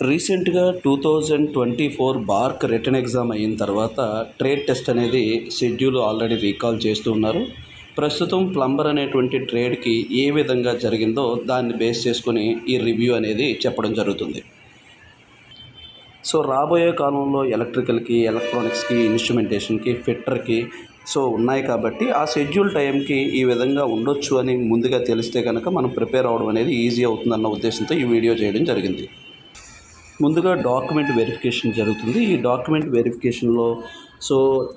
రీసెంట్గా 2024 BARC return exam అయిన తర్వాత ట్రేడ్ టెస్ట్ అనేది షెడ్యూల్ ఆల్రెడీ రీకాల్ చేస్తూ ఉన్నారు. ప్రస్తుతం ప్లంబర్ అనేటువంటి ట్రేడ్కి ఏ విధంగా జరిగిందో దాన్ని బేస్ చేసుకొని ఈ రివ్యూ అనేది చెప్పడం జరుగుతుంది. సో రాబోయే కాలంలో ఎలక్ట్రికల్కి, ఎలక్ట్రానిక్స్కి, ఇన్స్ట్రుమెంటేషన్కి, ఫిట్టర్కి ఉన్నాయి కాబట్టి ఆ షెడ్యూల్ టైంకి ఈ విధంగా ఉండొచ్చు అని ముందుగా తెలిస్తే కనుక మనం ప్రిపేర్ అవ్వడం అనేది ఈజీ అవుతుందన్న ఉద్దేశంతో ఈ వీడియో చేయడం జరిగింది. ముందుగా డాక్యుమెంట్ వెరిఫికేషన్ జరుగుతుంది. ఈ డాక్యుమెంట్ వెరిఫికేషన్లో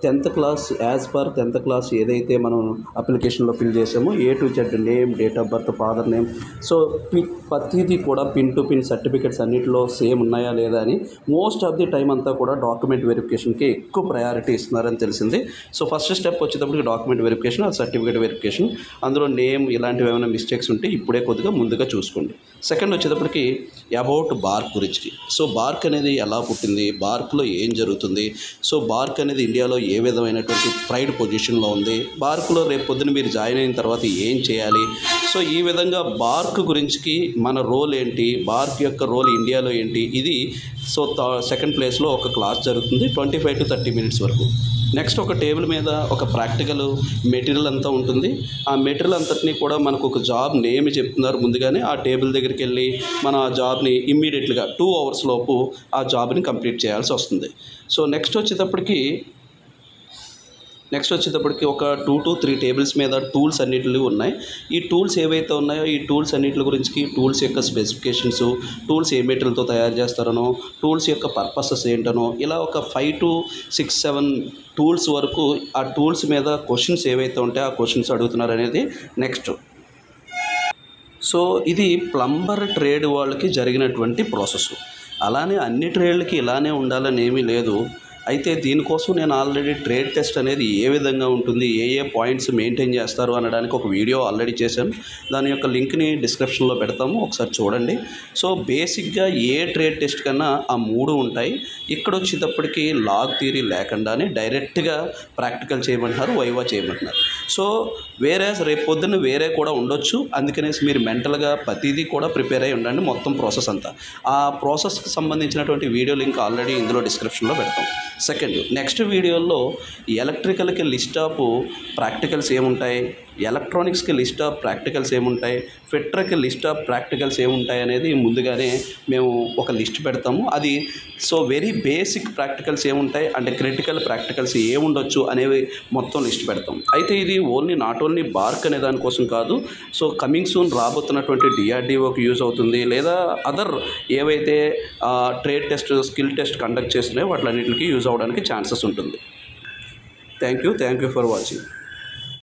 10th class as per 10th class ఏదైతే మనం అప్లికేషన్లో ఫిల్ చేసామో A to Z name, date of birth, father name, ప్రతిదీ కూడా పిన్ టు పిన్ సర్టిఫికెట్స్ అన్నింటిలో సేమ్ ఉన్నాయా లేదా అని మోస్ట్ ఆఫ్ ది టైం అంతా కూడా డాక్యుమెంట్ వెరిఫికేషన్కి ఎక్కువ ప్రయారిటీ ఇస్తున్నారని తెలిసింది. ఫస్ట్ స్టెప్ వచ్చేటప్పటికి డాక్యుమెంట్ వెరిఫికేషన్, సర్టిఫికేట్ వెరిఫికేషన్. అందులో నేమ్ ఇలాంటివి ఏమైనా మిస్టేక్స్ ఉంటే ఇప్పుడే కొద్దిగా ముందుగా చూసుకోండి. సెకండ్ వచ్చేటప్పటికి అబౌట్ బార్క్ గురించి. బార్క్ అనేది ఎలా పుట్టింది, బార్క్లో ఏం జరుగుతుంది, బార్క్ అనేది ఇండియాలో ఏ విధమైనటువంటి ప్రైడ్ పొజిషన్లో ఉంది, బార్క్లో రేపు పొద్దున మీరు జాయిన్ అయిన తర్వాత ఏం చేయాలి, ఈ విధంగా బార్క్ గురించి మన రోల్ ఏంటి, బార్క్ యొక్క రోల్ ఇండియాలో ఏంటి, ఇది సెకండ్ ప్లేస్లో ఒక క్లాస్ జరుగుతుంది 25 to 30 minutes వరకు. నెక్స్ట్ ఒక టేబుల్ మీద ఒక ప్రాక్టికల్ మెటీరియల్ అంతా ఉంటుంది. ఆ మెటీరియల్ అంతటినీ కూడా మనకు ఒక జాబ్ నేమ్ చెప్తున్నారు ముందుగానే. ఆ టేబుల్ దగ్గరికి వెళ్ళి మనం ఆ జాబ్ని ఇమ్మీడియట్గా 2 hours లోపు ఆ జాబ్ని కంప్లీట్ చేయాల్సి వస్తుంది. నెక్స్ట్ వచ్చేటప్పటికి ఒక 2 to 3 టేబుల్స్ మీద టూల్స్ అన్నిటివి ఉన్నాయి. ఈ టూల్స్ ఏవైతే ఉన్నాయో ఈ టూల్స్ అన్నిటి గురించి, టూల్స్ యొక్క స్పెసిఫికేషన్స్, టూల్స్ ఏ మెటీరియల్తో తయారు చేస్తారనో, టూల్స్ యొక్క పర్పసెస్ ఏంటనో, ఇలా ఒక 5 to 6, 7 టూల్స్ వరకు ఆ టూల్స్ మీద క్వశ్చన్స్ ఏవైతే ఉంటాయో ఆ క్వశ్చన్స్ అడుగుతున్నారు అనేది నెక్స్ట్. ఇది ప్లంబర్ ట్రేడ్ వాళ్ళకి జరిగినటువంటి ప్రాసెస్. అలానే అన్ని ట్రేడ్లకి ఇలానే ఉండాలని ఏమీ లేదు. అయితే దీనికోసం నేను ఆల్రెడీ ట్రేడ్ టెస్ట్ అనేది ఏ విధంగా ఉంటుంది, ఏ పాయింట్స్ మెయింటైన్ చేస్తారు అనడానికి ఒక వీడియో ఆల్రెడీ చేశాను. దాని యొక్క లింక్ని డిస్క్రిప్షన్లో పెడతాము, ఒకసారి చూడండి. బేసిక్గా ఏ ట్రేడ్ టెస్ట్ కన్నా ఆ 3 ఉంటాయి. ఇక్కడ వచ్చేటప్పటికి లాగ్ థియరీ లేకుండానే డైరెక్ట్గా ప్రాక్టికల్ చేయమంటున్నారు, వైవా చేయమంటున్నారు. వేరే రేపు పొద్దున్న వేరే కూడా ఉండొచ్చు. అందుకనేసి మీరు మెంటల్గా ప్రతిదీ కూడా ప్రిపేర్ అయి ఉండండి, మొత్తం ప్రాసెస్ అంతా. ఆ ప్రాసెస్కి సంబంధించినటువంటి వీడియో లింక్ ఆల్రెడీ ఇందులో డిస్క్రిప్షన్లో పెడతాం. సెకండ్, నెక్స్ట్ వీడియోలో ఎలక్ట్రికల్కి లిస్ట్ ఆఫ్ ప్రాక్టికల్స్ ఏముంటాయి, ఎలక్ట్రానిక్స్కి లిస్ట్ ఆఫ్ ప్రాక్టికల్స్ ఏముంటాయి, ఫిట్టర్కి లిస్ట్ ఆఫ్ ప్రాక్టికల్స్ ఏముంటాయి అనేది ముందుగానే మేము ఒక లిస్ట్ పెడతాము. అది వెరీ బేసిక్ ప్రాక్టికల్స్ ఏముంటాయి అంటే క్రిటికల్ ప్రాక్టికల్స్ ఏముండొచ్చు అనేవి మొత్తం లిస్ట్ పెడతాం. అయితే ఇది నాట్ ఓన్లీ బార్క్ అనే దానికోసం కాదు, కమింగ్ సూన్ రాబోతున్నటువంటి DRDOకి యూజ్ అవుతుంది, లేదా అదర్ ఏవైతే trade test, skill test conduct చేస్తున్నాయో వాటిలన్నింటికి యూజ్ అవ్వడానికి ఛాన్సెస్ ఉంటుంది. Thank you for watching.